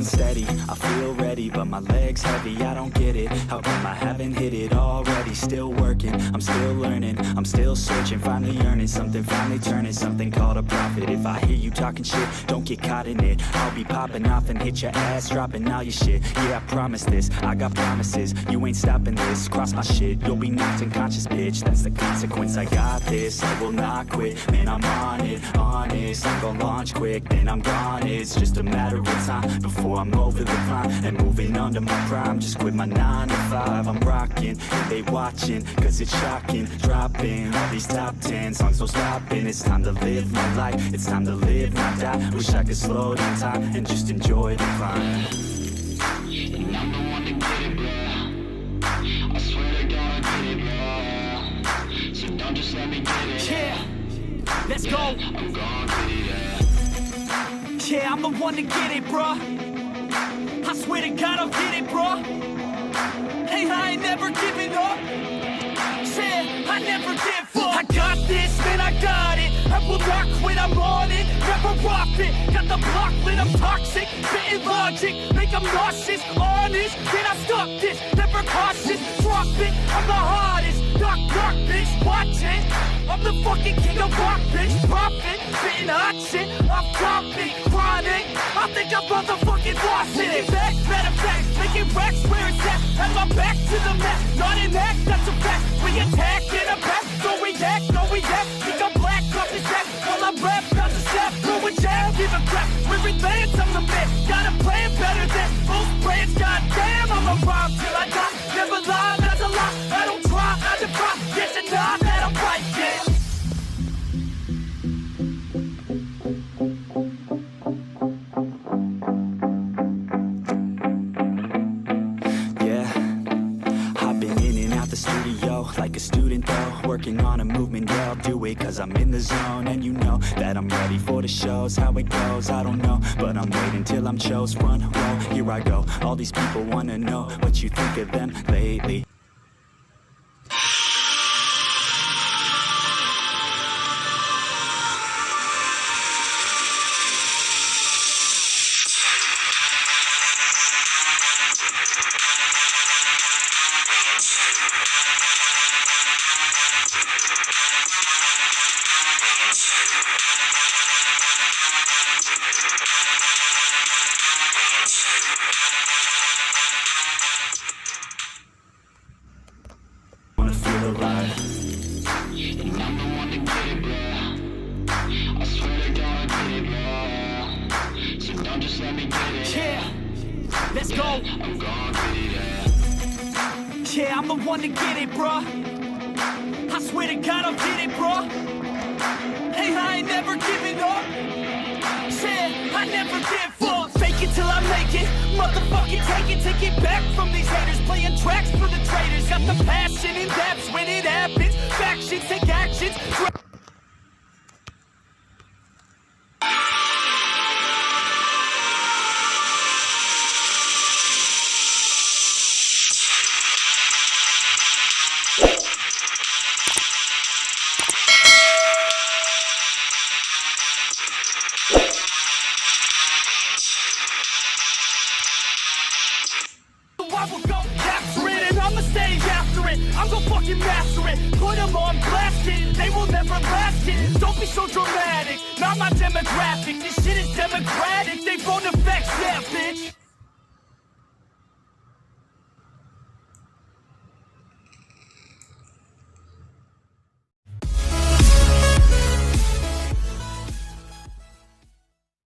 steady, I feel ready, but my legs heavy, I don't get it. How come I haven't hit it already? Still working, I'm still learning, I'm still searching, finally earning something, finally turning something called a profit. If I hear you talking shit, don't get caught in it. I'll be popping off and hit your ass, dropping all your shit. Yeah, I promise this, I got promises, you ain't stopping this. Cross my shit, you'll be knocked unconscious, bitch. That's the consequence, I got this, I will not quit. Man, I'm on it, honest, I'm gonna launch quick, then I'm gone. It's just a matter of time before I'm over the climb and moving under my prime. Just quit my 9 to 5, I'm rocking, and they watching, cause it's shocking. Dropping all these top 10 songs, no stopping. It's time to live my life, it's time to live, not die. Wish I could slow down time and just enjoy the climb. And I'm the one to get it, bro. I swear to God I get it, bro. So don't just let me get it. Yeah, let's go. I'm gonna get it, yeah. Yeah, I'm the one to get it, bro. I swear to God I'll get it, bro. Hey, I ain't never giving up. Said I never give up. I got this, man, I got it. I will not quit, I'm on it. Never rock it. Got the block lit, I'm toxic. Spitting logic, make them nauseous. Honest, can I stop this? Never cautious, drop it. I'm the hardest. Knock, knock, bitch, watch it. I'm the fucking king of rock, bitch. Profit, spitting hot shit. I'm dropping, chronic. I think I'm motherfucking lost it. Taking back, matter of fact, making racks where it's at. Have my back to the mat, not an act, that's a fact. We attack in a back, don't react, no react. Think I'm black, off his back. While I rap, bout to snap, throw a jab, give a crap. We're advanced, I'm the man. Got a plan better than most brands. Goddamn, I'm a rhyme till I die. Never lie, that's a lie. I don't try, I defy. Yes and nah, that I'm right, yeah. Like a student though, working on a movement, yeah, I'll do it cause I'm in the zone. And you know that I'm ready for the shows. How it goes, I don't know, but I'm waiting till I'm chose. Front row, here I go. All these people wanna know what you think of them lately. Wanna feel alive. And I'm the one to get it, bro. I swear to God I get it, bro. So don't just let me get it. Yeah, let's go. I'm gonna get it, Yeah, I'm the one to get it, bruh. I swear to God I'll get it, bruh. Hey, I ain't never giving up. Said I never give up. Fake it till I make it. Motherfucking take it back from these haters. Playing tracks for the traitors. Got the passion in depths when it happens. Factions take actions. I will go capture it and I'ma stay after it. I'm gon' fucking master it. Put them on blast it. They will never last it. Don't be so dramatic. Not my demographic. This shit is democratic.